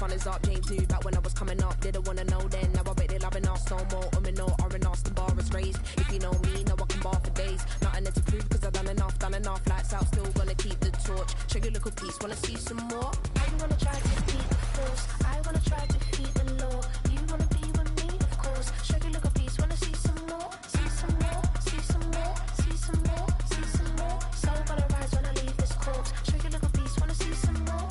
sun is up. James knew back when I was coming up. Didn't wanna know then. Now I bet they're loving us no more. No R&R's, the bar is raised. If you know me, now I can bar for days. Nothing there to prove cause I've done enough. Lights out, still gonna keep the torch. Show you a little piece, wanna see some more? I wanna try to beat the force. I wanna try to defeat the law. You wanna be with me, of course. Show you a little piece, wanna see some more? See some more, see some more, see some more, see some more. So gonna rise when I leave this corpse. Show you a little piece, wanna see some more?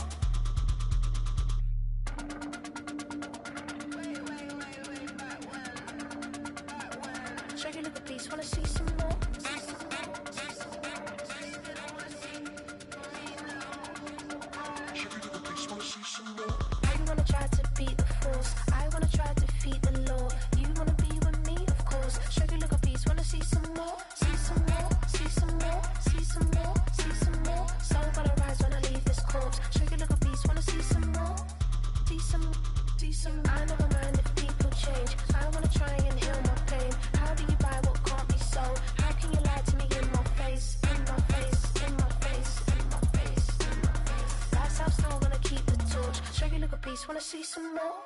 Show you a little piece, wanna see some more? I wanna try to beat the force. I wanna try to defeat the law. You wanna be with me, of course. Show you a little piece, wanna see some more? See some more, see some more, see some more, see some more. So gonna rise when I leave this corpse. Show you a little piece, wanna see some more? See some, see some. I never mind if people change. I wanna try and heal my pain. How do you buy what can't be sold? How can you lie to me in my face? In my face, in my face, in my face, in my face. That's how still gonna keep the torch. Show you a little piece, wanna see some more?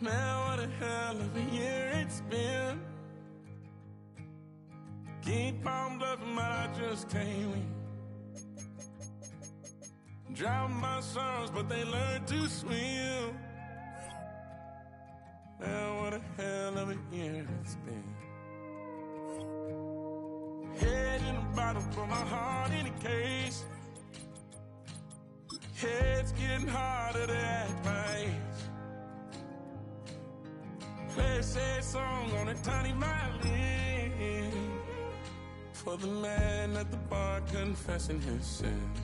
Man, what a hell of a year it's been. Keep on bluffing, but I just can't win. Drown my sorrows, but they learn to swim. Man, what a hell of a year it's been. Head in a bottle for my heart in a case. Head's getting harder to act my age. Play a sad song on a tiny violin for the man at the bar confessing his sins.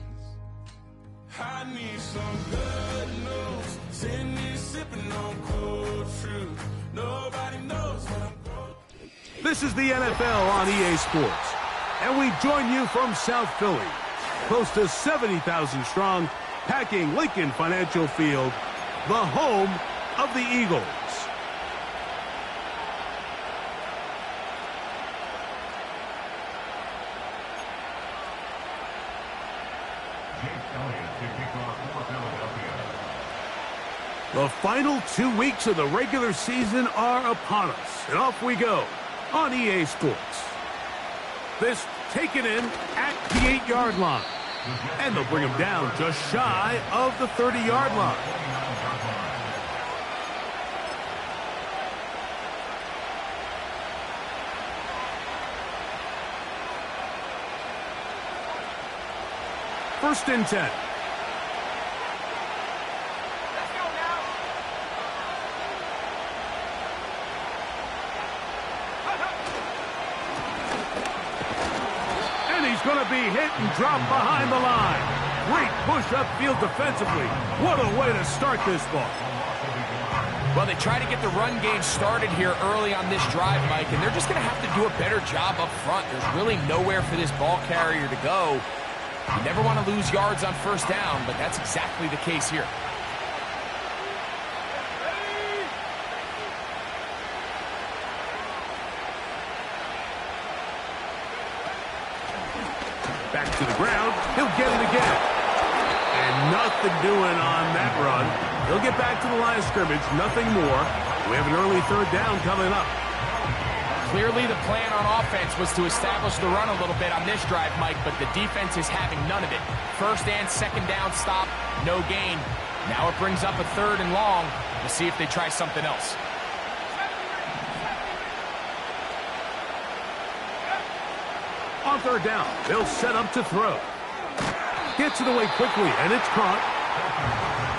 I need some good news. Send me sipping on cold fruit. Nobody knows what I'm going through. This is the NFL on EA Sports, and we join you from South Philly, close to 70,000 strong, packing Lincoln Financial Field, the home of the Eagles. The final 2 weeks of the regular season are upon us, and off we go on EA Sports. This taken in at the 8-yard line, and they'll bring him down just shy of the 30-yard line. First and 10. Going to be hit and dropped behind the line. Great push upfield defensively. What a way to start this ball. Well, they try to get the run game started here early on this drive, Mike, and they're just going to have to do a better job up front. There's really nowhere for this ball carrier to go. You never want to lose yards on first down, but that's exactly the case here. Back to the ground. He'll get it again. And nothing doing on that run. He'll get back to the line of scrimmage. Nothing more. We have an early third down coming up. Clearly the plan on offense was to establish the run a little bit on this drive, Mike, but the defense is having none of it. First and second down stop, no gain. Now it brings up a third and long. We'll see if they try something else. On third down, they'll set up to throw. Gets it away quickly, and it's caught.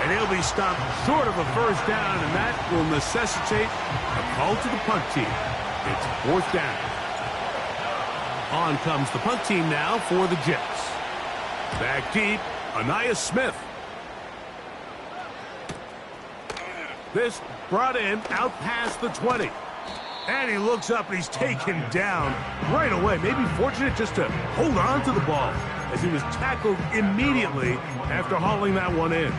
And he'll be stopped short of a first down, and that will necessitate a call to the punt team. It's fourth down. On comes the punt team now for the Jets. Back deep, Ainias Smith. This brought in out past the 20. And he looks up and he's taken down right away. Maybe fortunate just to hold on to the ball as he was tackled immediately after hauling that one in.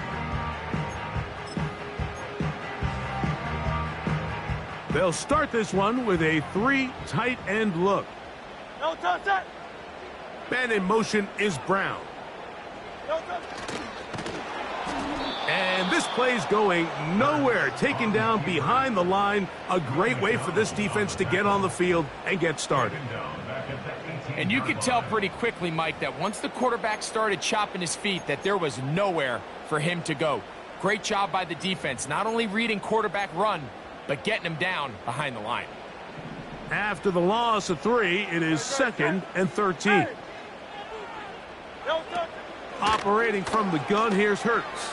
They'll start this one with a 3 tight end look. No touch that. Man in motion is Brown. No touch. And this play's going nowhere. Taken down behind the line. A great way for this defense to get on the field and get started. And you could tell pretty quickly, Mike, that once the quarterback started chopping his feet, that there was nowhere for him to go. Great job by the defense, not only reading quarterback run, but getting him down behind the line. After the loss of 3, it is 2nd and 13. No touch. Operating from the gun, here's Hurts.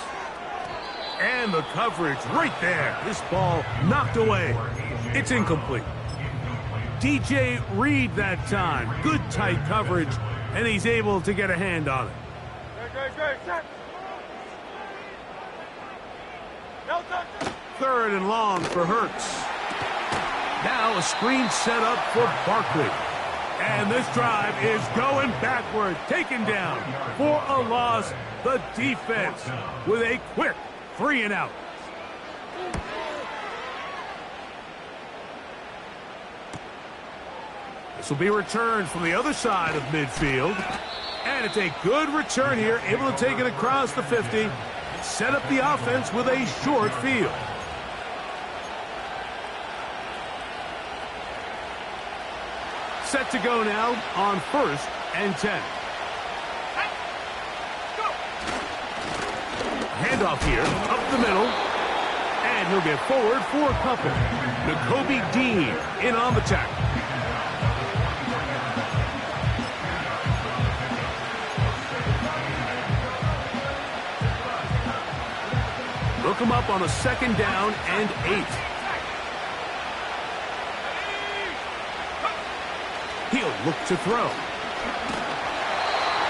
And the coverage right there. This ball knocked away. It's incomplete. DJ Reed that time. Good tight coverage, and he's able to get a hand on it. Great. No touch. 3rd and long for Hurts. Now a screen set up for Barkley. And this drive is going backward. Taken down for a loss. The defense with a quick 3 and out. This will be returned from the other side of midfield. And it's a good return here. Able to take it across the 50. Set up the offense with a short field. Set to go now on 1st and 10. Handoff here, up the middle. And he'll get forward for a couple. Nakobe Dean in on the tackle. Look him up on a 2nd down and 8. He'll look to throw.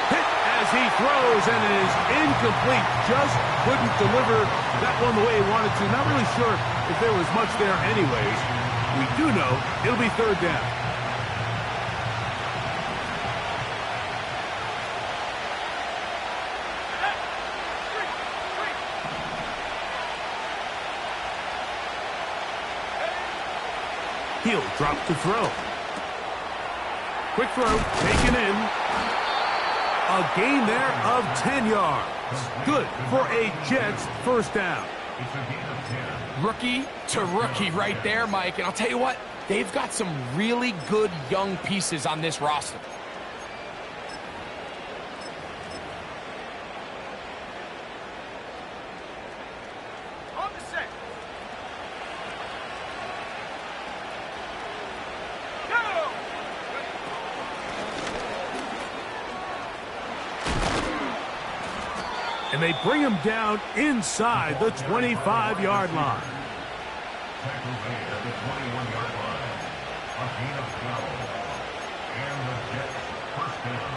Hit as he throws, and it is incomplete. Just couldn't deliver that one the way he wanted to. Not really sure if there was much there anyways. We do know it'll be 3rd down. He'll drop to throw. Quick throw, taken in. A gain there of 10 yards. Good for a Jets 1st down. Rookie to rookie right there, Mike. And I'll tell you what, they've got some really good young pieces on this roster. On the set. Go. And they bring him down inside the 25-yard line. Tackle made at the 21-yard line. A gain of 12. And the Jets 1st down.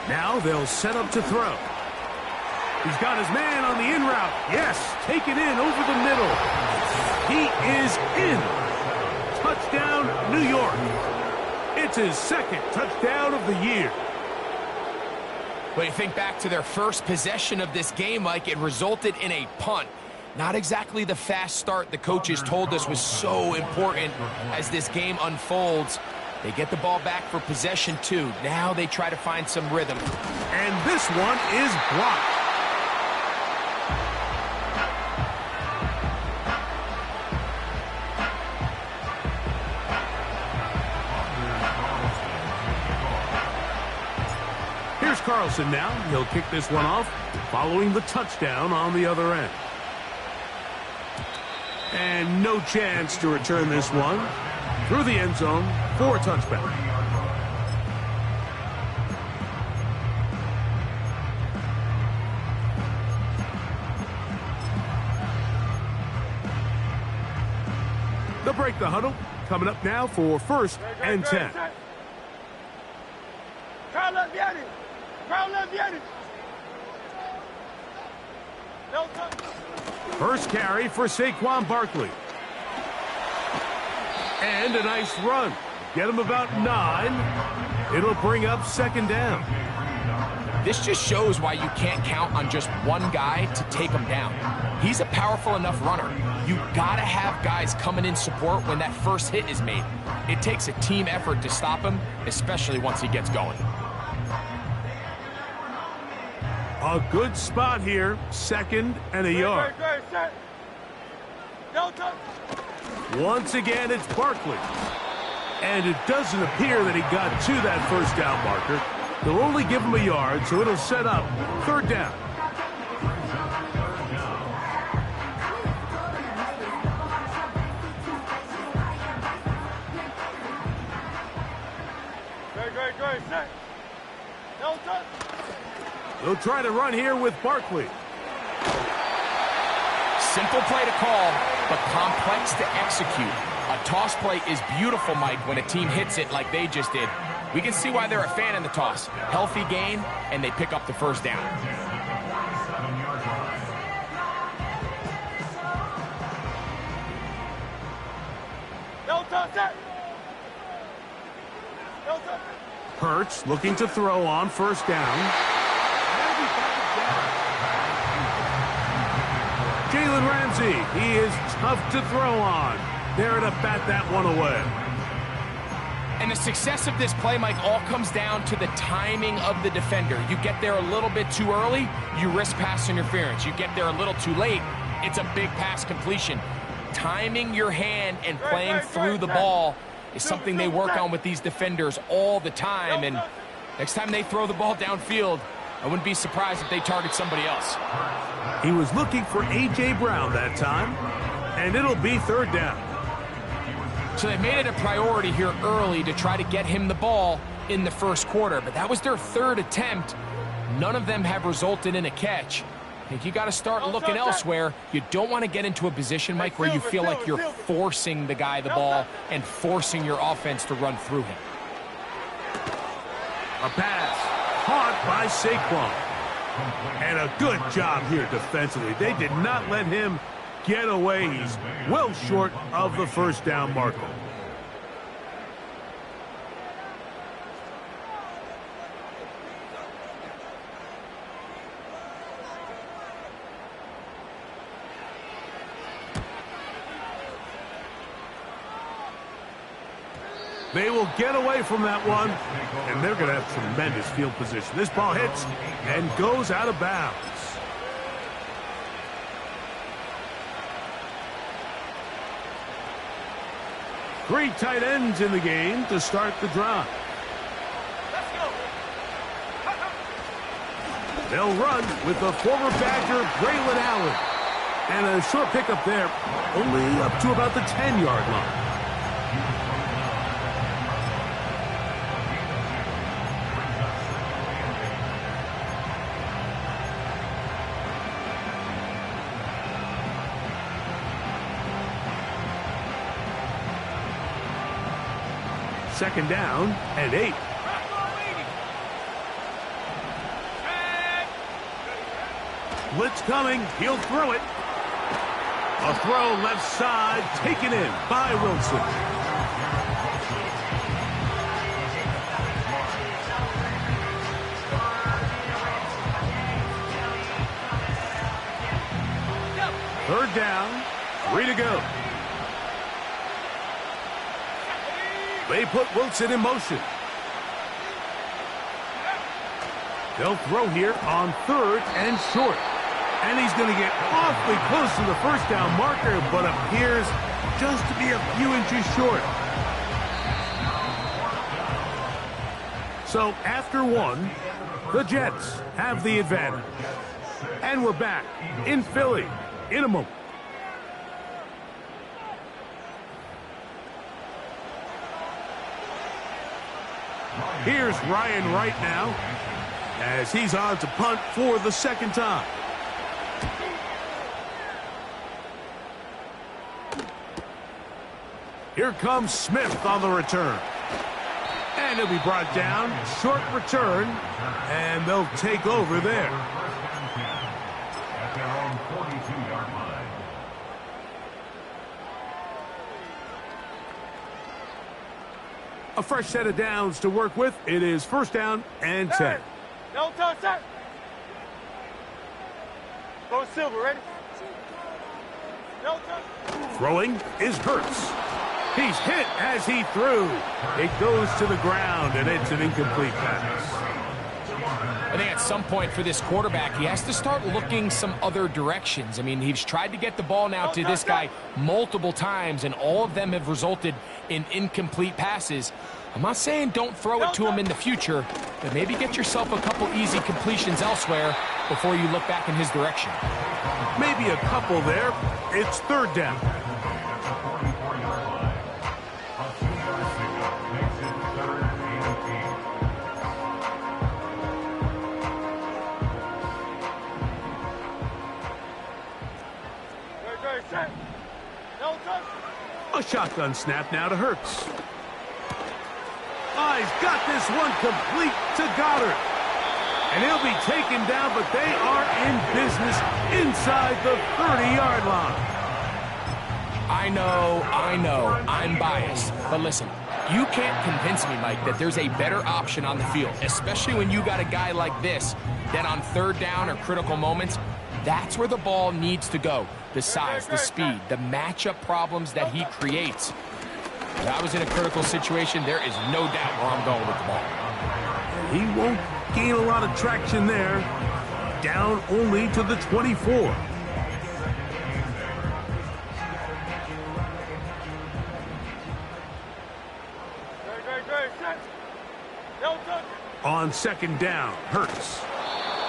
Now they'll set up to throw. He's got his man on the in route. Yes, take it in over the middle. He is in. Touchdown, New York. It's his 2nd touchdown of the year. But you think back to their first possession of this game, Mike, it resulted in a punt. Not exactly the fast start the coaches told us was so important as this game unfolds. They get the ball back for possession 2. Now they try to find some rhythm. And this one is blocked. Here's Carlson now. He'll kick this one off, following the touchdown on the other end. And no chance to return this one through the end zone for a touchback. They'll break the huddle. Coming up now for 1st and 10. Carlos Vianney. Carlos Vianney. No touch. First carry for Saquon Barkley. And a nice run. Get him about 9. It'll bring up second down. This just shows why you can't count on just one guy to take him down. He's a powerful enough runner. You gotta have guys coming in support when that first hit is made. It takes a team effort to stop him, especially once he gets going. A good spot here. 2nd and a yard. Great, set. No touch. Once again, it's Barkley. And it doesn't appear that he got to that first down marker. They'll only give him a yard, so it'll set up 3rd down. Great, set. No touch. They'll try to run here with Barkley. Simple play to call, but complex to execute. A toss play is beautiful, Mike, when a team hits it like they just did. We can see why they're a fan in the toss. Healthy gain, and they pick up the first down. 7-yard line. No touch, set. No touch. Hurts looking to throw on 1st down. Jalen Ramsey, he is tough to throw on. There to bat that one away. And the success of this play, Mike, all comes down to the timing of the defender. You get there a little bit too early, you risk pass interference. You get there a little too late, it's a big pass completion. Timing your hand and playing through the ball is something they work on with these defenders all the time. And next time they throw the ball downfield, I wouldn't be surprised if they target somebody else. He was looking for A.J. Brown that time, and it'll be 3rd down. So they made it a priority here early to try to get him the ball in the first quarter, but that was their 3rd attempt. None of them have resulted in a catch. I think you got to start looking elsewhere. You don't want to get into a position, Mike, where you feel like you're forcing the guy the ball and forcing your offense to run through him. A pass caught by Saquon. And a good job here defensively. They did not let him get away. He's well short of the first down marker. They will get away from that one, and they're going to have tremendous field position. This ball hits and goes out of bounds. Three tight ends in the game to start the drive. Let's go. They'll run with the former Badger, Braylon Allen. And a short pickup there, only up to about the 10-yard line. Second down and 8. Blitz coming. He'll throw it. A throw left side, taken in by Wilson. Third down, 3 to go. They put Wilson in motion. They'll throw here on 3rd and short. And he's going to get awfully close to the first down marker, but appears just to be a few inches short. So after one, the Jets have the advantage. And we're back in Philly in a moment. Here's Ryan Wright now as he's on to punt for the second time. Here comes Smith on the return. And he'll be brought down. Short return. And they'll take over there. At their own 42-yard line. A fresh set of downs to work with. It is first down and 10. No touch, set. Go Silver, ready? No touch. Throwing is Hurts. He's hit as he threw. It goes to the ground, and it's an incomplete pass. I think at some point for this quarterback, he has to start looking some other directions. I mean, he's tried to get the ball now to this guy multiple times, and all of them have resulted in incomplete passes. I'm not saying don't throw it to him in the future, but maybe get yourself a couple easy completions elsewhere before you look back in his direction. Maybe a couple there. It's third down. A shotgun snap now to Hurts. Oh, he's got this one complete to Goddard. And he'll be taken down, but they are in business inside the 30-yard line. I know, I'm biased. But listen, you can't convince me, Mike, that there's a better option on the field, especially when you got a guy like this, that on third down or critical moments, that's where the ball needs to go. The size, the speed, the matchup problems that he creates. If I was in a critical situation, there is no doubt where I'm going with the ball. He won't gain a lot of traction there. Down only to the 24. On second down, Hurts.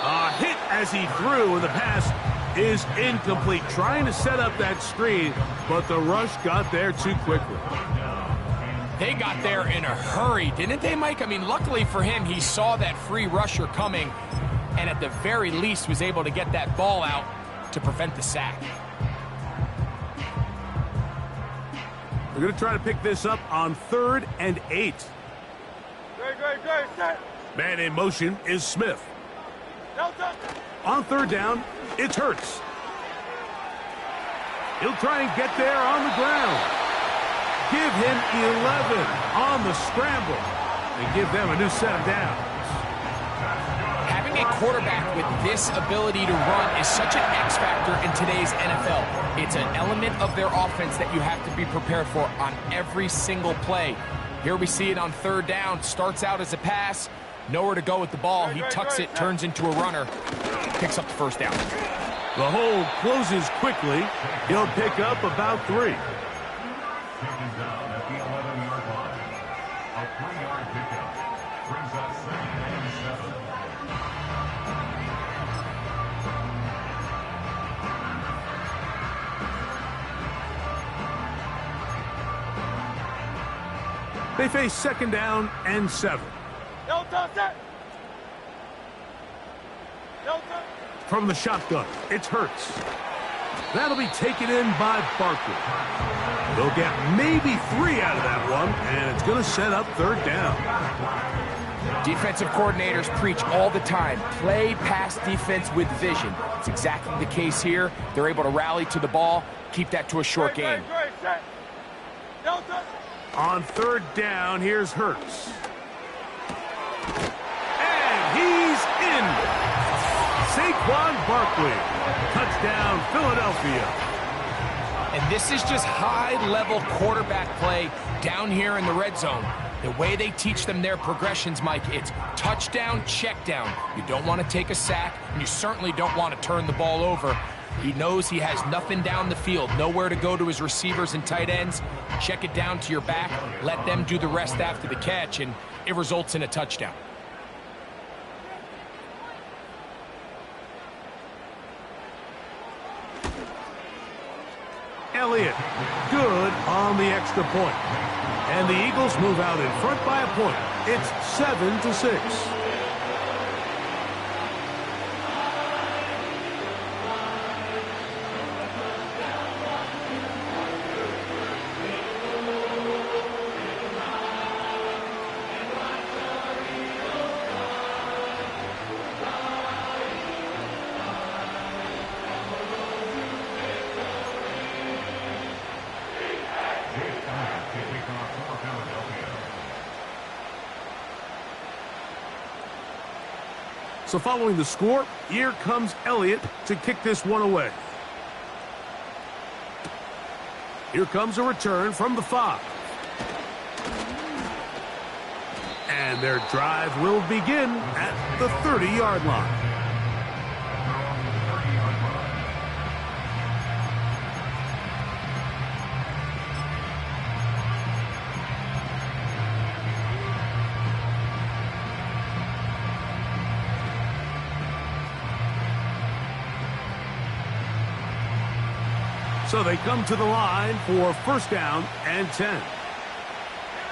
A hit as he threw, and the pass is incomplete. Trying to set up that screen, but the rush got there too quickly. They got there in a hurry, didn't they, Mike? I mean, luckily for him, he saw that free rusher coming, and at the very least was able to get that ball out to prevent the sack. We're going to try to pick this up on 3rd and 8. Great, set. Man in motion is Smith. No touch. On third down, it's Hurts. He'll try and get there on the ground. Give him 11 on the scramble and give them a new set of downs. Having a quarterback with this ability to run is such an X factor in today's NFL. It's an element of their offense that you have to be prepared for on every single play. Here we see it on third down. Starts out as a pass. Nowhere to go with the ball. He tucks it, turns into a runner, picks up the first down. The hole closes quickly. He'll pick up about 3. Taken down at the 11-yard line. A 3-yard pickup brings up 2nd and 7. They face second down and 7. No touch, set. No touch. From the shotgun, it's Hurts. That'll be taken in by Barkley. They'll get maybe 3 out of that one, and it's going to set up third down. Defensive coordinators preach all the time, play pass defense with vision. It's exactly the case here. They're able to rally to the ball, keep that to a short game. Great, set. No touch. On third down, here's Hurts. And he's in. Saquon Barkley. Touchdown, Philadelphia. And this is just high-level quarterback play down here in the red zone. The way they teach them their progressions, Mike, it's touchdown, check down. You don't want to take a sack, and you certainly don't want to turn the ball over. He knows he has nothing down the field, nowhere to go to his receivers and tight ends. Check it down to your back, let them do the rest after the catch, and it results in a touchdown. Elliott, good on the extra point. And the Eagles move out in front by a point. It's 7-6. So following the score, here comes Elliott to kick this one away. Here comes a return from the 5. And their drive will begin at the 30-yard line. So they come to the line for first down and 10. Here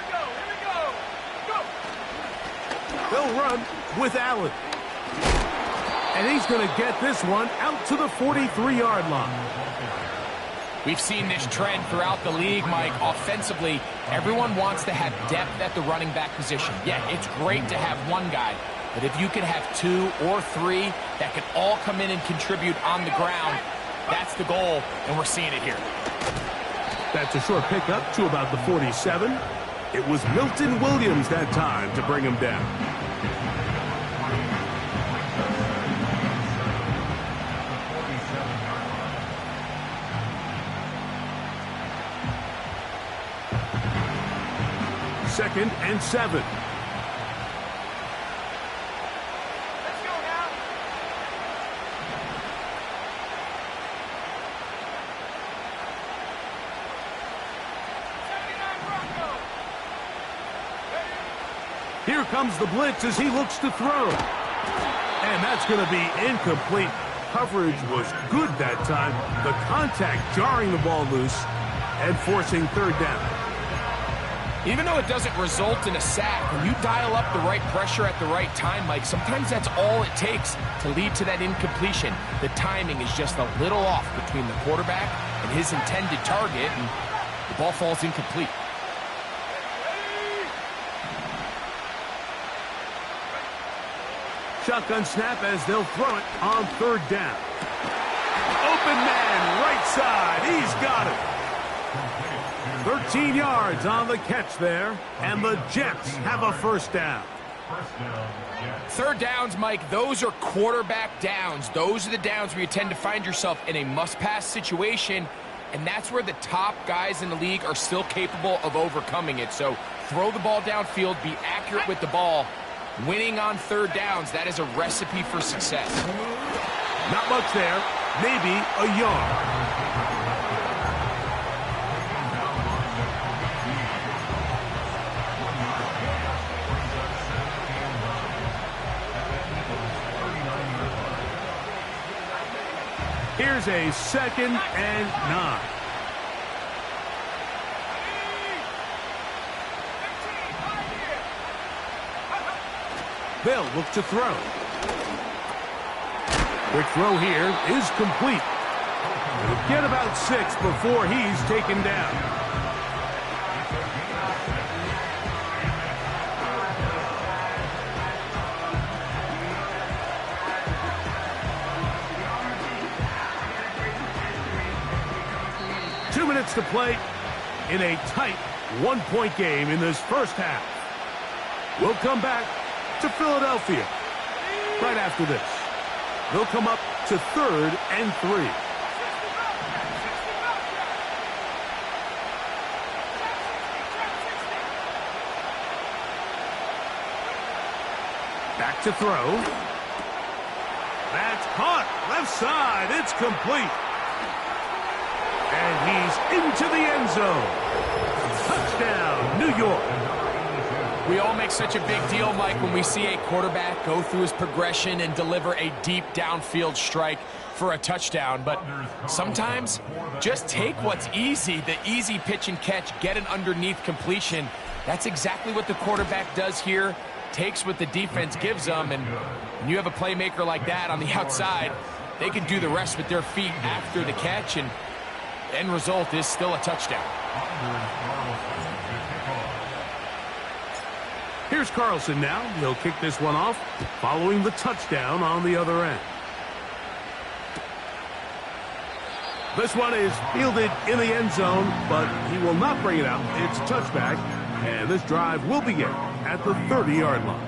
we go. Go. They'll run with Allen. And he's going to get this one out to the 43-yard line. We've seen this trend throughout the league, Mike. Offensively, everyone wants to have depth at the running back position. Yeah, it's great to have one guy, but if you can have 2 or 3 that can all come in and contribute on the ground, that's the goal, and we're seeing it here. That's a short pickup to about the 47. It was Milton Williams that time to bring him down. Second and 7. Let's go now. Here comes the blitz as he looks to throw. And that's going to be incomplete. Coverage was good that time. The contact jarring the ball loose and forcing third down. Even though it doesn't result in a sack, when you dial up the right pressure at the right time, Mike, sometimes that's all it takes to lead to that incompletion. The timing is just a little off between the quarterback and his intended target, and the ball falls incomplete. Shotgun snap as they'll throw it on third down. Open man, right side. He's got it. 13 yards on the catch there, and the Jets have a first down. Third downs, Mike, those are quarterback downs. Those are the downs where you tend to find yourself in a must-pass situation, and that's where the top guys in the league are still capable of overcoming it. So throw the ball downfield, be accurate with the ball. Winning on third downs, that is a recipe for success. Not much there, maybe a yard. Here's a second and 9. They'll look to throw. Quick throw here is complete. He'll get about 6 before he's taken down. To play in a tight one-point game in this first half. We'll come back to Philadelphia right after this. They'll come up to third and 3. Back to throw. That's caught. Left side. It's complete. And he's into the end zone. Touchdown, New York. We all make such a big deal, Mike, when we see a quarterback go through his progression and deliver a deep downfield strike for a touchdown. But sometimes just take what's easy, the easy pitch and catch, get an underneath completion. That's exactly what the quarterback does here. Takes what the defense gives them, and when you have a playmaker like that on the outside, they can do the rest with their feet after the catch, and end result is still a touchdown. Here's Carlson now. He'll kick this one off following the touchdown on the other end. This one is fielded in the end zone, but he will not bring it out. It's a touchback, and this drive will begin at the 30-yard line.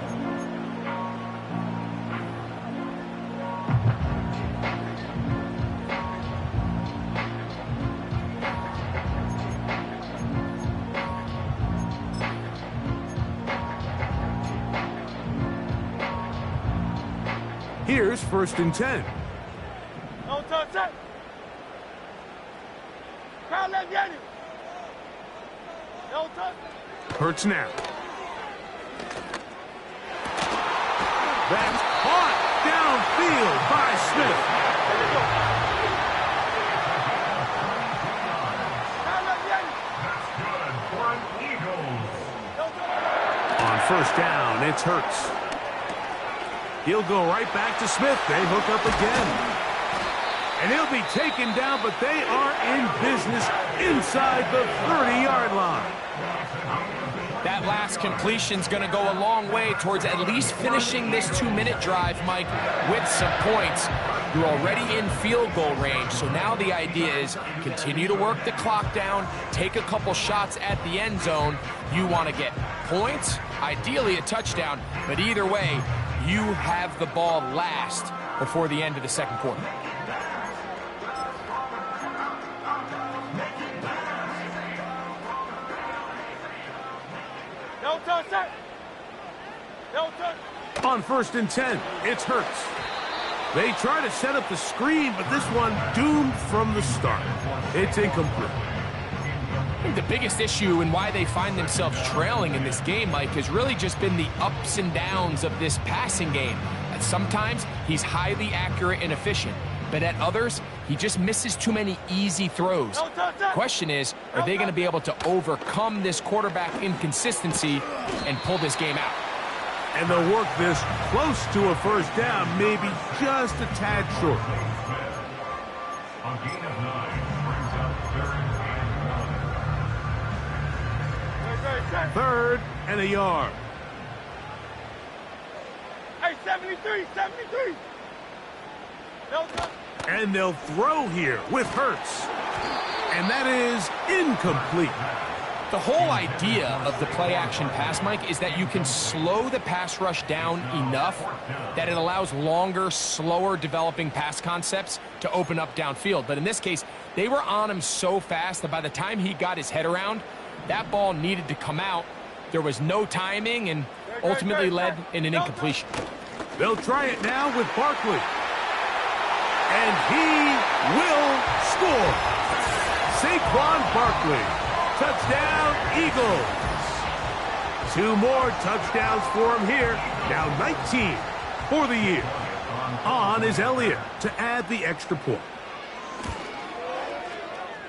Here's 1st and 10. No touch that. Crowd left get him. No touch. Hurts now. That's caught downfield by Smith. Crowd left get him. That's good for an Eagles. On 1st down, it's Hurts. He'll go right back to Smith. They hook up again. And he'll be taken down, but they are in business inside the 30-yard line. That last completion's going to go a long way towards at least finishing this 2-minute drive, Mike, with some points. You're already in field goal range, so now the idea is continue to work the clock down, take a couple shots at the end zone. You want to get points, ideally a touchdown, but either way, you have the ball last before the end of the second quarter. No touch that. No touch. On 1st and 10, it's Hurts. They try to set up the screen, but this one doomed from the start. It's incomplete. I think the biggest issue and why they find themselves trailing in this game, Mike, has really just been the ups and downs of this passing game. And sometimes he's highly accurate and efficient, but at others, he just misses too many easy throws. The question is, are they going to be able to overcome this quarterback inconsistency and pull this game out? And they'll work this close to a 1st down, maybe just a tad short. A gain of 9 brings up 3rd and 1. 3rd and a yard. Hey, 73, 73. No touch. And they'll throw here with Hurts. And that is incomplete. The whole idea of the play-action pass, Mike, is that you can slow the pass rush down enough that it allows longer, slower developing pass concepts to open up downfield. But in this case, they were on him so fast that by the time he got his head around, that ball needed to come out. There was no timing and ultimately led in an incompletion. They'll try it now with Barkley. And he will score. Saquon Barkley. Touchdown, Eagles. 2 more touchdowns for him here. Now 19 for the year. On is Elliott to add the extra point.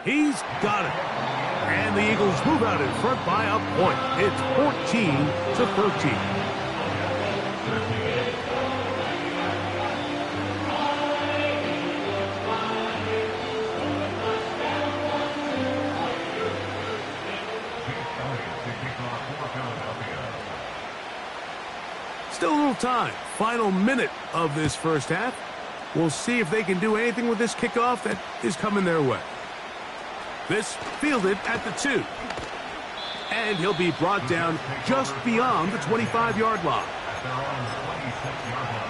He's got it. And the Eagles move out in front by a point. It's 14-13. Still a little time. Final minute of this 1st half. We'll see if they can do anything with this kickoff that is coming their way. This fielded at the 2. And he'll be brought down just beyond the 25-yard line. They're on the 26-yard line.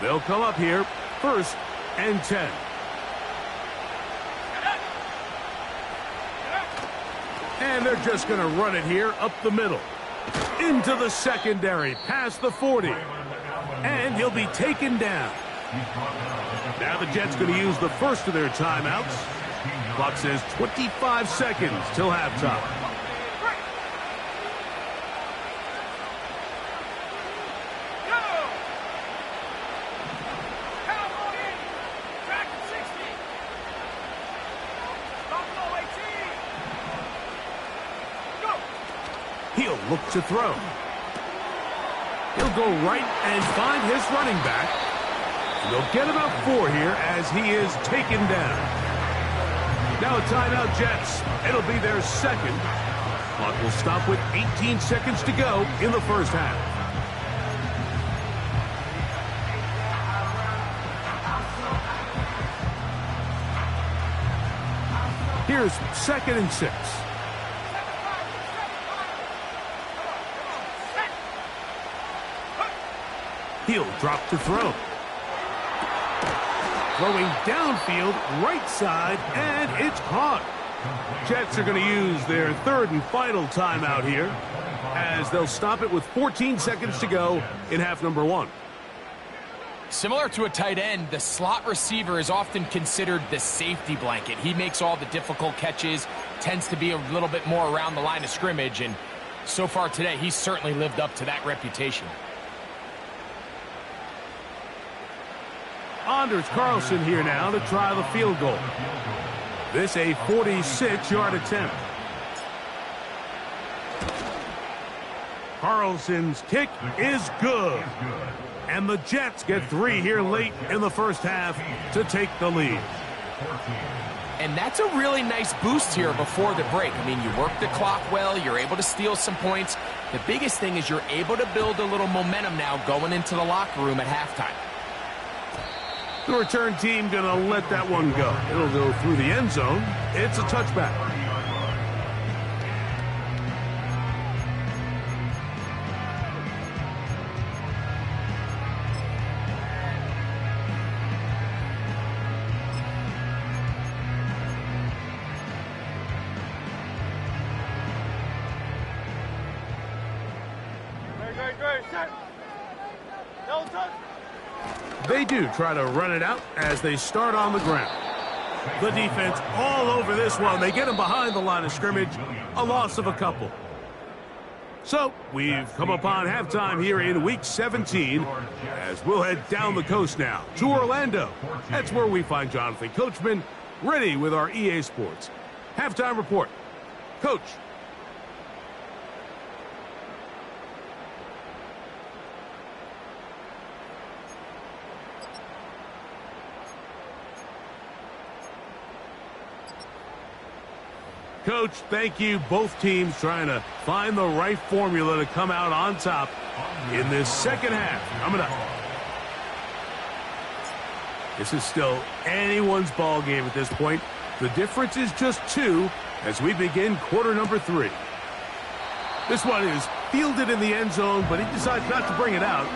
They'll come up here, 1st and 10. And they're just going to run it here up the middle. Into the secondary, past the 40. And he'll be taken down. Now the Jets going to use the first of their timeouts. Clock says 25 seconds till halftime. He'll look to throw. He'll go right and find his running back. They'll get about 4 here as he is taken down. Now a timeout, Jets. It'll be their second. Clock will stop with 18 seconds to go in the 1st half. Here's 2nd and 6. He'll drop to throw. Throwing downfield, right side, and it's caught. Jets are going to use their third and final timeout here, as they'll stop it with 14 seconds to go in half number 1. Similar to a tight end, the slot receiver is often considered the safety blanket. He makes all the difficult catches, tends to be a little bit more around the line of scrimmage, and so far today, he's certainly lived up to that reputation. Anders Carlson here now to try the field goal. This a 46-yard attempt. Carlson's kick is good. And the Jets get 3 here late in the first half to take the lead. And that's a really nice boost here before the break. I mean, you work the clock well, you're able to steal some points. The biggest thing is you're able to build a little momentum now going into the locker room at halftime. The return team going to let that one go. It'll go through the end zone. It's a touchback. They do try to run it out as they start on the ground. The defense all over this one. They get them behind the line of scrimmage. A loss of a couple. So we've come upon halftime here in Week 17 as we'll head down the coast now to Orlando. That's where we find Jonathan Coachman ready with our EA Sports halftime report. Coach. Coach, thank you. Both teams trying to find the right formula to come out on top in this second half. Coming up. This is still anyone's ball game at this point. The difference is just 2 as we begin quarter number 3. This one is fielded in the end zone, but he decides not to bring it out.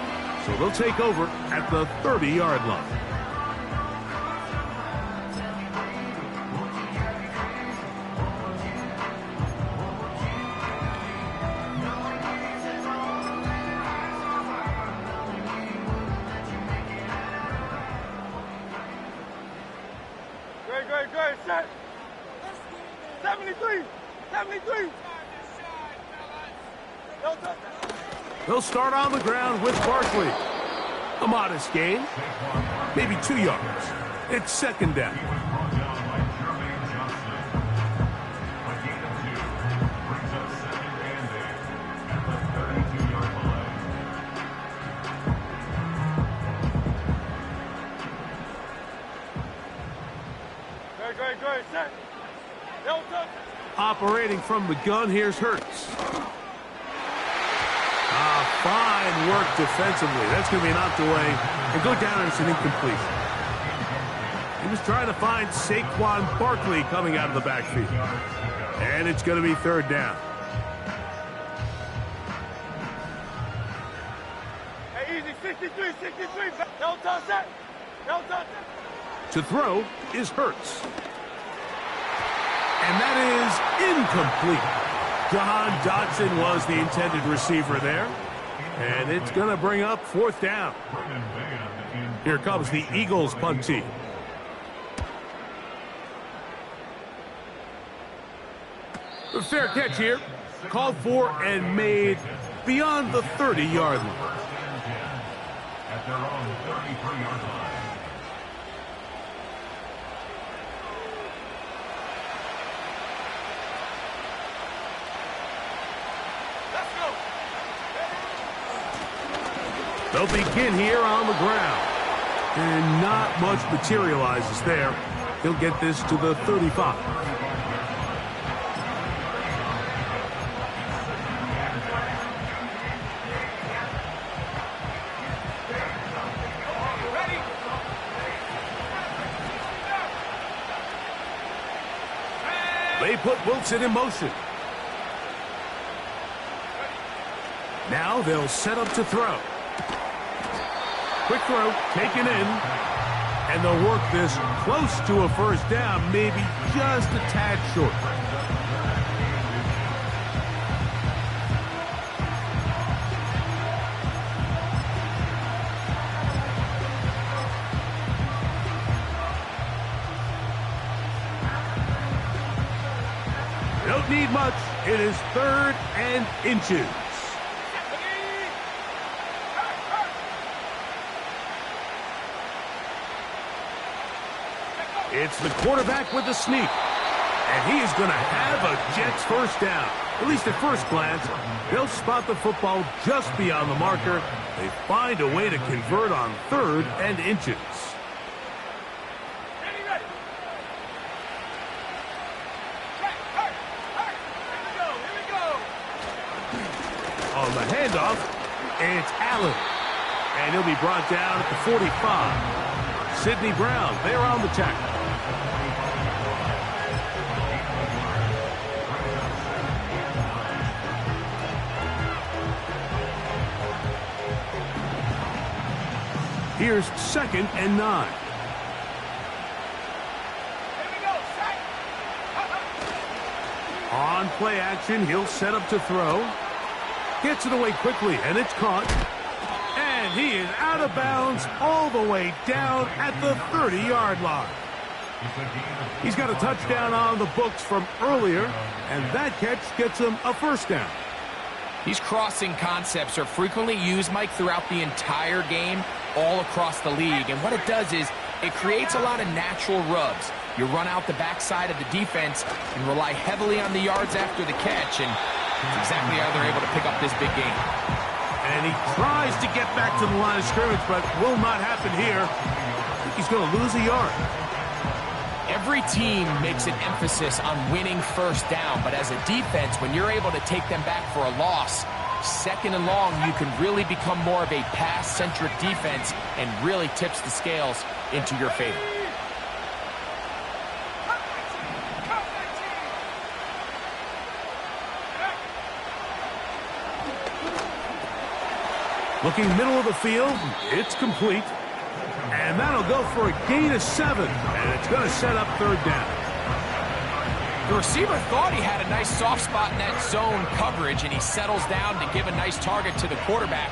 So they'll take over at the 30-yard line. Great, set. 73. They'll start on the ground with Barkley. A modest gain, maybe 2 yards. It's second down. Great, set. Operating from the gun, here's Hurts. Fine work defensively. That's going to be knocked away and go down as an incompletion. He was trying to find Saquon Barkley coming out of the backfield. And it's going to be third down. Hey, easy, 63. Don't touch that. To throw is Hurts. And that is incomplete. Jahan Dotson was the intended receiver there. And it's going to bring up fourth down. Here comes the Eagles punt team. A fair catch here. Called for and made beyond the 30-yard line. At their own 33-yard line. They'll begin here on the ground. And not much materializes there. He'll get this to the 35. They put Wilson in motion. Now they'll set up to throw. Quick throw, taken in. And they'll work this close to a first down, maybe just a tad short. Don't need much. It is 3rd and inches. It's the quarterback with the sneak. And he is going to have a Jets first down. At least at first glance, they'll spot the football just beyond the marker. They find a way to convert on 3rd and inches. On the handoff, it's Allen. And he'll be brought down at the 45. Sidney Brown, they're on the tackle. Here's 2nd and 9. On play action, he'll set up to throw. Gets it away quickly, and it's caught. And he is out of bounds all the way down at the 30-yard line. He's got a touchdown on the books from earlier, and that catch gets him a first down. These crossing concepts are frequently used, Mike, throughout the entire game, all across the league. And what it does is it creates a lot of natural rubs. You run out the backside of the defense and rely heavily on the yards after the catch, and that's exactly how they're able to pick up this big game. And he tries to get back to the line of scrimmage, but will not happen here. I think he's going to lose a yard. Every team makes an emphasis on winning first down, but as a defense, when you're able to take them back for a loss, 2nd and long, you can really become more of a pass-centric defense and really tips the scales into your favor. Looking middle of the field, it's complete. And that'll go for a gain of 7. And it's going to set up 3rd down. The receiver thought he had a nice soft spot in that zone coverage, and he settles down to give a nice target to the quarterback.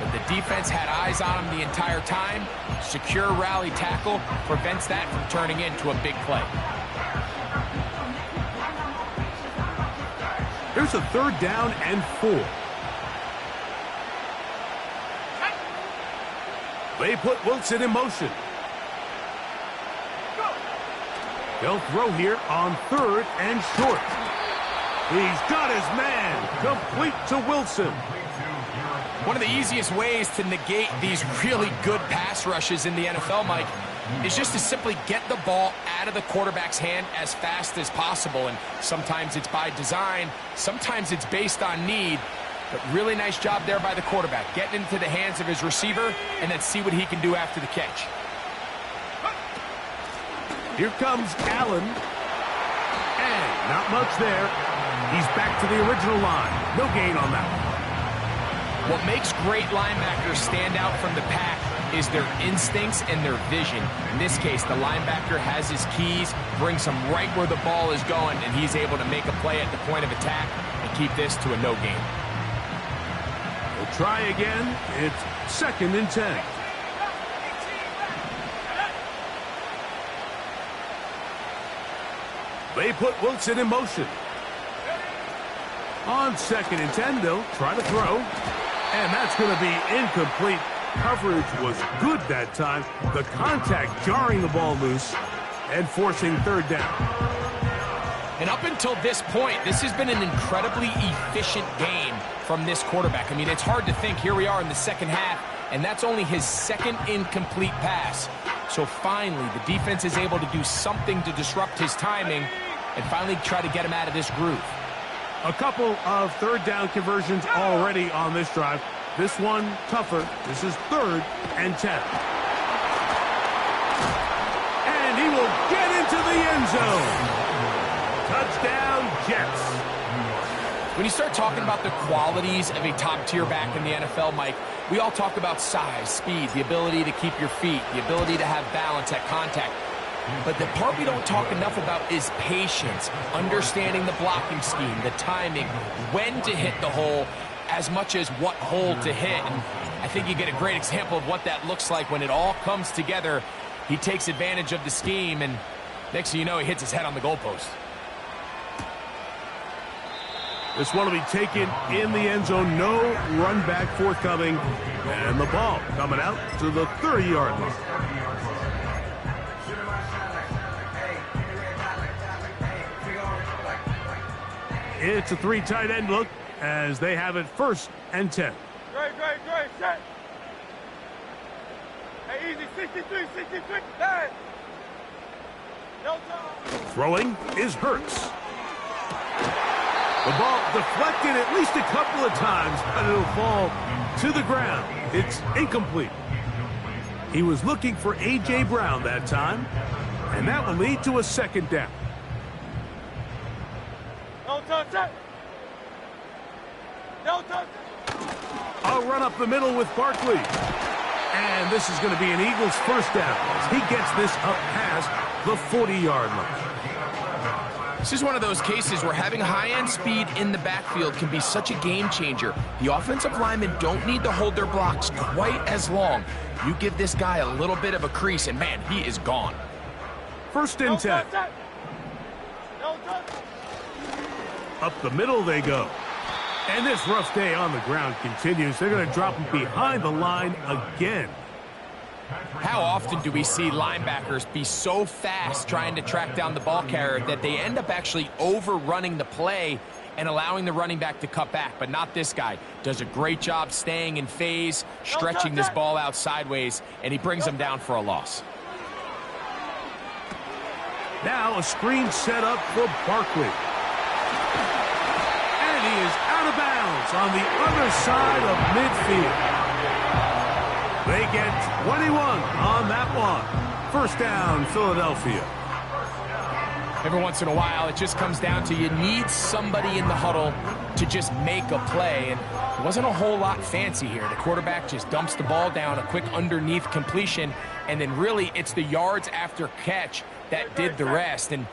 But the defense had eyes on him the entire time. Secure rally tackle prevents that from turning into a big play. Here's a 3rd down and 4. They put Wilson in motion. They'll throw here on 3rd and short. He's got his man complete to Wilson. One of the easiest ways to negate these really good pass rushes in the NFL, Mike, is just to simply get the ball out of the quarterback's hand as fast as possible. And sometimes it's by design, sometimes it's based on need. But really nice job there by the quarterback, getting into the hands of his receiver and then see what he can do after the catch. Here comes Allen. And not much there. He's back to the original line. No gain on that one. What makes great linebackers stand out from the pack is their instincts and their vision. In this case, the linebacker has his keys, brings him right where the ball is going, and he's able to make a play at the point of attack and keep this to a no gain. We'll try again. It's 2nd and 10. They put Wilson in motion. On 2nd and 10, they'll try to throw. And that's going to be incomplete. Coverage was good that time. The contact jarring the ball loose and forcing 3rd down. And up until this point, this has been an incredibly efficient game from this quarterback. I mean, it's hard to think. Here we are in the second half, and that's only his 2nd incomplete pass. So finally, the defense is able to do something to disrupt his timing and finally try to get him out of this groove. A couple of 3rd down conversions already on this drive. This one tougher. This is 3rd and 10. And he will get into the end zone. Touchdown, Jets. When you start talking about the qualities of a top-tier back in the NFL, Mike, we all talk about size, speed, the ability to keep your feet, the ability to have balance at contact. But the part we don't talk enough about is patience, understanding the blocking scheme, the timing, when to hit the hole, as much as what hole to hit. And I think you get a great example of what that looks like when it all comes together. He takes advantage of the scheme, and next thing you know, he hits his head on the goalpost. This one will be taken in the end zone. No run back forthcoming. And the ball coming out to the 30-yard line. It's a 3 tight end look as they have it 1st and 10. Great, set. Hey, easy, 63, 9. No time. Throwing is Hurts. The ball deflected at least a couple of times, but it'll fall to the ground. It's incomplete. He was looking for A.J. Brown that time, and that will lead to a 2nd down. No time, set. No time. I'll run up the middle with Barkley. And this is going to be an Eagles 1st down as he gets this up past the 40-yard line. This is one of those cases where having high-end speed in the backfield can be such a game changer. The offensive linemen don't need to hold their blocks quite as long. You give this guy a little bit of a crease, and man, he is gone. 1st and 10. No time. Up the middle they go. And this rough day on the ground continues. They're going to drop him behind the line again. How often do we see linebackers be so fast trying to track down the ball carrier that they end up actually overrunning the play and allowing the running back to cut back? But not this guy. Does a great job staying in phase, stretching this ball out sideways, and he brings him down for a loss. Now a screen set up for Barkley. And he is out of bounds on the other side of midfield. They get 21 on that one. 1st down, Philadelphia. Every once in a while, it just comes down to you need somebody in the huddle to just make a play. And it wasn't a whole lot fancy here. The quarterback just dumps the ball down, a quick underneath completion, and then really it's the yards after catch that did the rest. And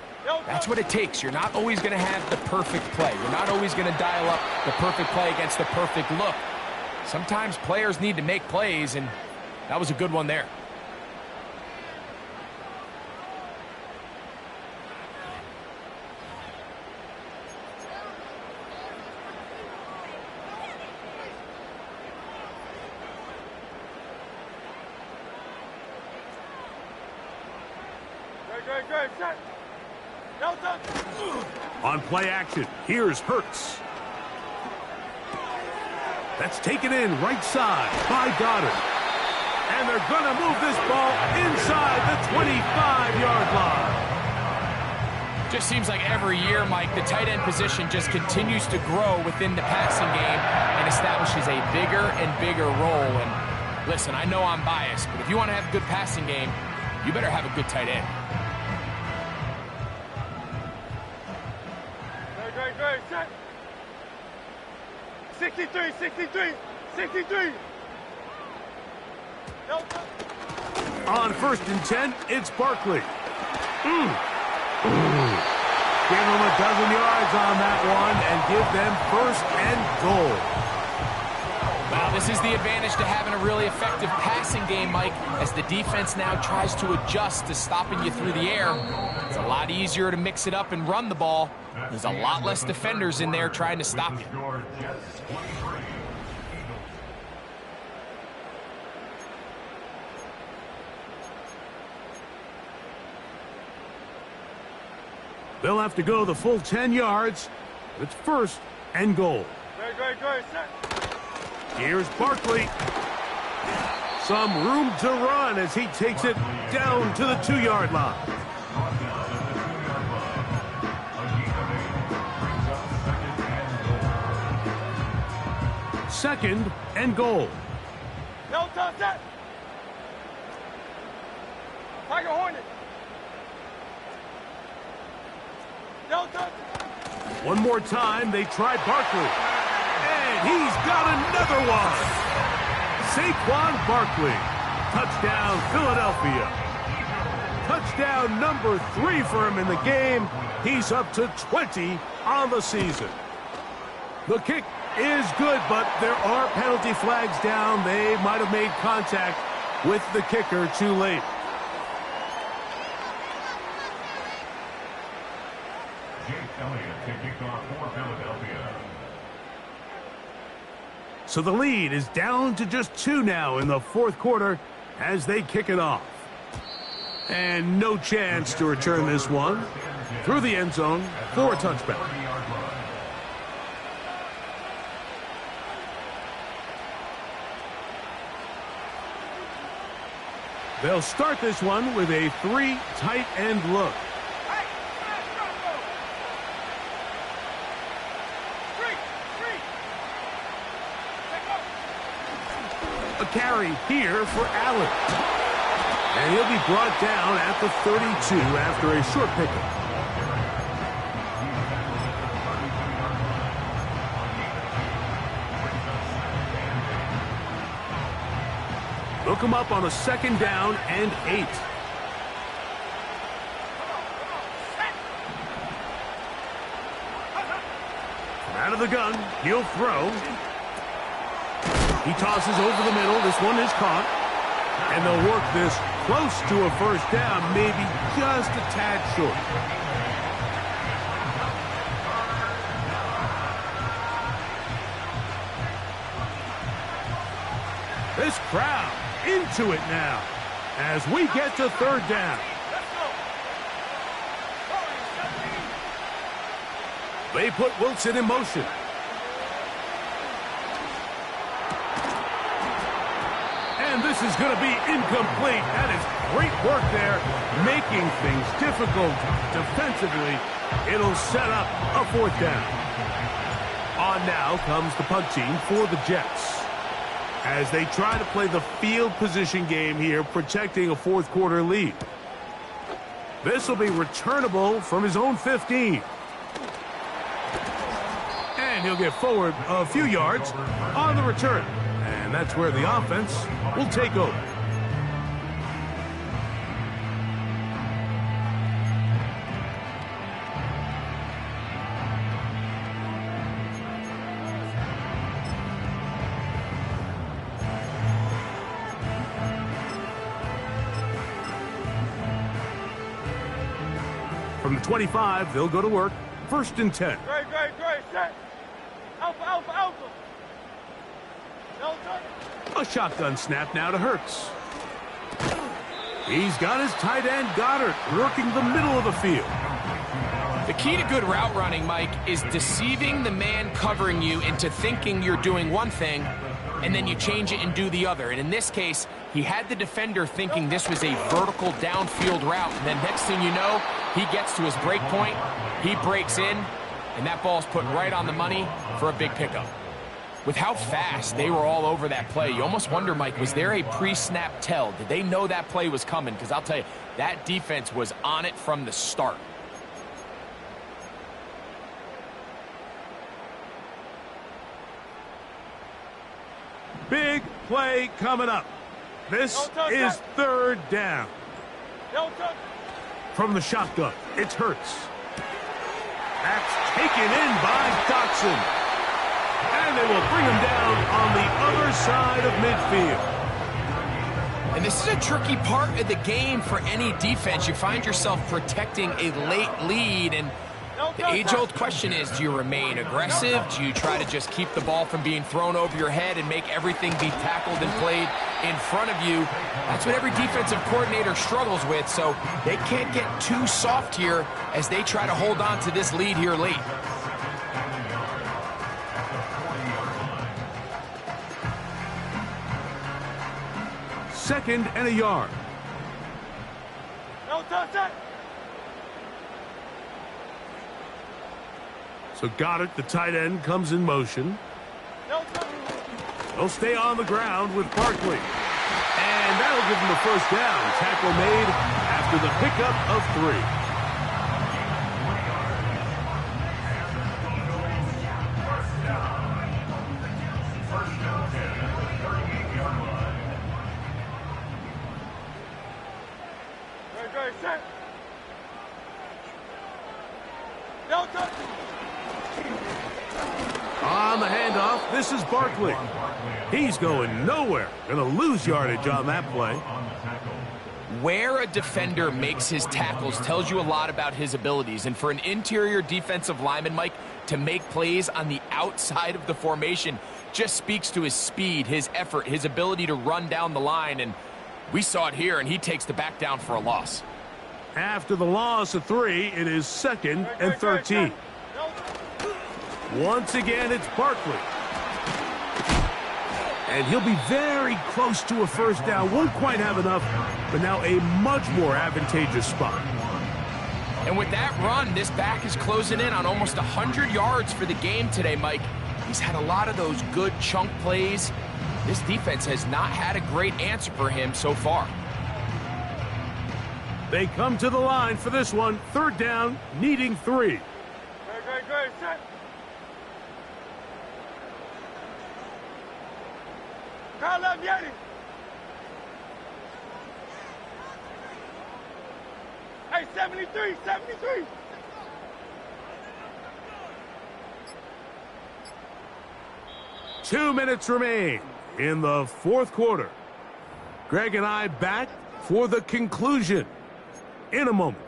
that's what it takes. You're not always going to have the perfect play. You're not always going to dial up the perfect play against the perfect look. Sometimes players need to make plays, and that was a good one there. Great, set. No time. On play action, here's Hurts. That's taken in right side by Goddard. And they're going to move this ball inside the 25-yard line. Just seems like every year, Mike, the tight end position just continues to grow within the passing game and establishes a bigger and bigger role. And listen, I know I'm biased, but if you want to have a good passing game, you better have a good tight end. Great, set. 63. No time. On 1st and 10, it's Barkley. Give them a dozen yards on that one and give them 1st and goal. Well, this is the advantage to having a really effective passing game, Mike, as the defense now tries to adjust to stopping you through the air. It's a lot easier to mix it up and run the ball. There's a lot less defenders in there trying to stop you. They'll have to go the full 10 yards. It's 1st and goal. Great, set. Here's Barkley. Some room to run as he takes it down to the 2-yard line. Second and goal. No time, set. Tiger Hornet. No time. One more time, they try Barkley. And he's got another one. Saquon Barkley. Touchdown, Philadelphia. Touchdown number 3 for him in the game. He's up to 20 on the season. The kick is good, but there are penalty flags down. They might have made contact with the kicker too late. Jake Elliott to kick off for Philadelphia. So the lead is down to just 2 now in the fourth quarter as they kick it off. And no chance to return this one through the end zone for a touchback. They'll start this one with a 3 tight end look. A carry here for Allen. And he'll be brought down at the 32 after a short pickup. Look him up on a 2nd down and 8. Out of the gun, he'll throw. He tosses over the middle. This one is caught. And they'll work this close to a first down, maybe just a tad short. This crowd into it now as we get to 3rd down. They put Wilson in motion. And this is going to be incomplete. That is great work there, making things difficult defensively. It'll set up a 4th down. On now comes the punt team for the Jets, as they try to play the field position game here, protecting a fourth quarter lead. This will be returnable from his own 15. And he'll get forward a few yards on the return. And that's where the offense will take over. From the 25, they'll go to work. 1st and 10. Great, set. Alpha. A shotgun snap now to Hurts. He's got his tight end, Goddard, working the middle of the field. The key to good route running, Mike, is deceiving the man covering you into thinking you're doing one thing, and then you change it and do the other. And in this case, he had the defender thinking this was a vertical downfield route. And then next thing you know, he gets to his break point, he breaks in, and that ball's put right on the money for a big pickup. With how fast they were all over that play, you almost wonder, Mike, was there a pre-snap tell? Did they know that play was coming? Because I'll tell you, that defense was on it from the start. Big play coming up. This is 3rd down. From the shotgun, it's Hurts. That's taken in by Dotson. And they will bring him down on the other side of midfield. And this is a tricky part of the game for any defense. You find yourself protecting a late lead, and the age-old question is, do you remain aggressive? Do you try to just keep the ball from being thrown over your head and make everything be tackled and played in front of you? That's what every defensive coordinator struggles with, so they can't get too soft here as they try to hold on to this lead here late. Second and a yard. So Goddard, the tight end, comes in motion. They'll stay on the ground with Barkley. And that'll give them the first down. Tackle made after the pickup of 3. On the handoff, this is Barkley. He's going nowhere. Going to lose yardage on that play. Where a defender makes his tackles tells you a lot about his abilities. And for an interior defensive lineman, Mike, to make plays on the outside of the formation just speaks to his speed, his effort, his ability to run down the line. And we saw it here, and he takes the back down for a loss. After the loss of 3, it is 2nd and 13. Once again, it's Barkley. And he'll be very close to a first down. Won't quite have enough, but now a much more advantageous spot. And with that run, this back is closing in on almost 100 yards for the game today, Mike. He's had a lot of those good chunk plays. This defense has not had a great answer for him so far. They come to the line for this one. 3rd down, needing 3. Great, set. Call up Yeti. Hey, 73. 2 minutes remain in the 4th quarter. Greg and I back for the conclusion in a moment.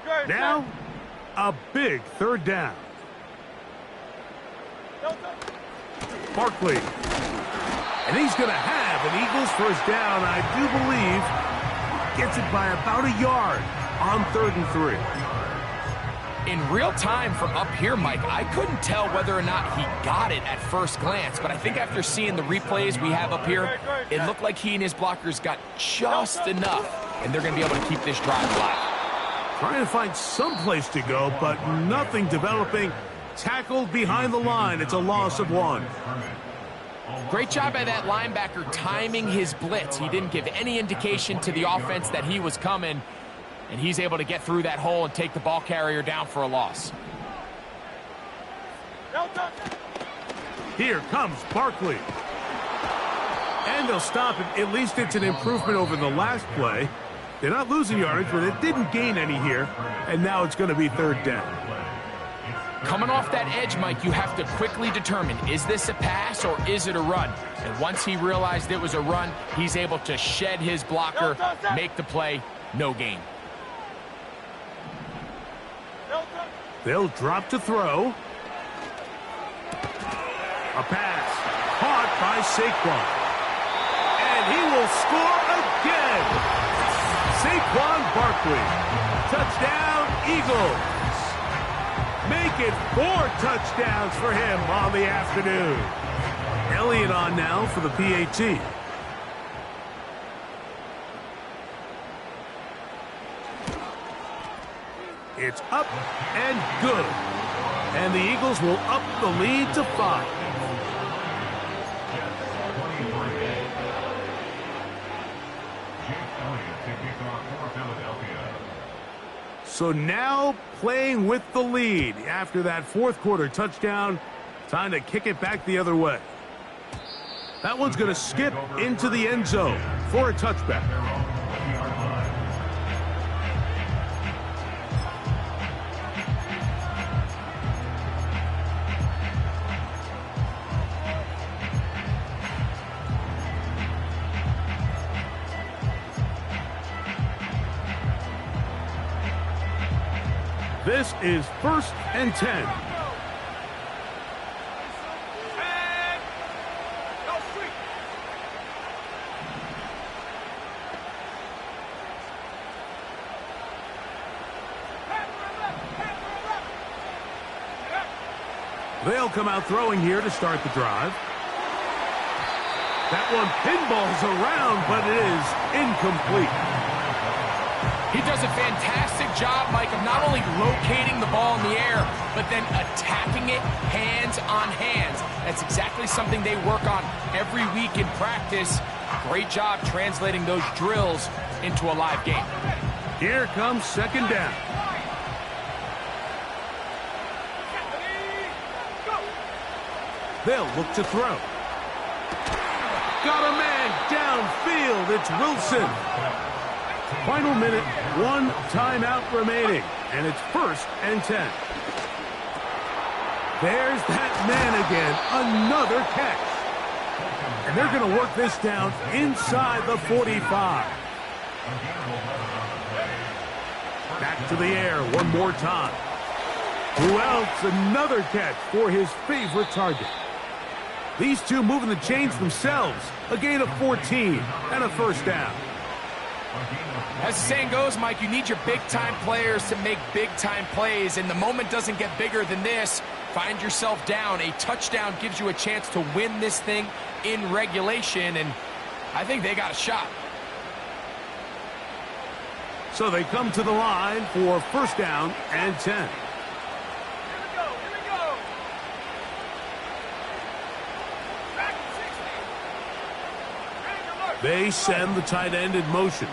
Great. Now, a big 3rd down. Barkley. And he's going to have an Eagles first down. I do believe gets it by about a yard on 3rd and 3. In real time from up here, Mike, I couldn't tell whether or not he got it at first glance, but I think after seeing the replays we have up here, it looked like he and his blockers got just enough, and they're going to be able to keep this drive alive. Trying to find some place to go, but nothing developing. Tackled behind the line. It's a loss of 1. Great job by that linebacker timing his blitz. He didn't give any indication to the offense that he was coming, and he's able to get through that hole and take the ball carrier down for a loss. Here comes Barkley. And they'll stop it. At least it's an improvement over the last play. They're not losing yardage, but it didn't gain any here. And now it's going to be 3rd down. Coming off that edge, Mike, you have to quickly determine, is this a pass or is it a run? And once he realized it was a run, he's able to shed his blocker, make the play, no gain. They'll drop to throw. A pass caught by Saquon. And he will score again. Saquon Barkley. Touchdown, Eagles. Make it 4 touchdowns for him on the afternoon. Elliott on now for the PAT. It's up and good. And the Eagles will up the lead to 5. So now playing with the lead after that 4th quarter touchdown. Time to kick it back the other way. That one's going to skip into the end zone for a touchback. This is 1st and 10. They'll come out throwing here to start the drive. That one pinballs around, but it is incomplete. He does a fantastic job, Mike, of not only locating the ball in the air, but then attacking it hands on hands. That's exactly something they work on every week in practice. Great job translating those drills into a live game. Here comes second down. They'll look to throw. Got a man downfield. It's Wilson. Final minute, 1 timeout remaining, and it's 1st and 10. There's that man again, another catch. And they're going to work this down inside the 45. Back to the air one more time. Who else? Another catch for his favorite target. These two moving the chains themselves. A gain of 14 and a 1st down. As the saying goes, Mike, you need your big-time players to make big-time plays, and the moment doesn't get bigger than this. Find yourself down. A touchdown gives you a chance to win this thing in regulation, and I think they got a shot. So they come to the line for 1st down and 10. They send the tight end in motion.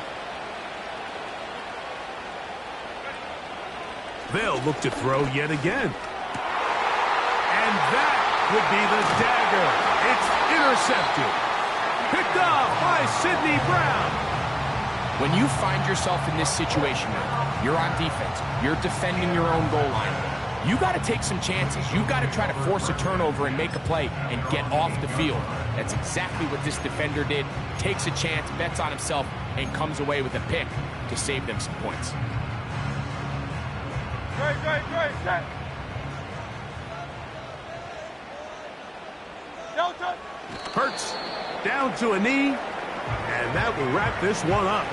They'll look to throw yet again. And that would be the dagger. It's intercepted. Picked off by Sidney Brown. When you find yourself in this situation now, you're on defense, you're defending your own goal line, you got to take some chances. You got to try to force a turnover and make a play and get off the field. That's exactly what this defender did. Takes a chance, bets on himself, and comes away with a pick to save them some points. Great, set. Delta. Hurts down to a knee, and that will wrap this one up.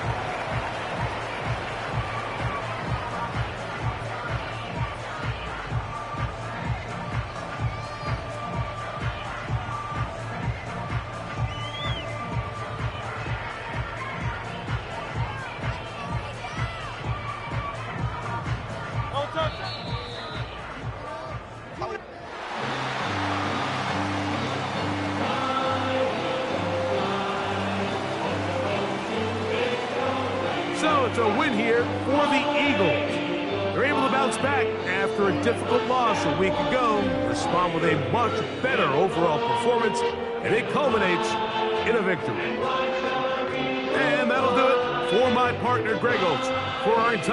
So it's a win here for the Eagles. They're able to bounce back after a difficult loss a week ago, respond with a much better overall performance, and it culminates in a victory. And that'll do it for my partner, Greg Oates, for our entire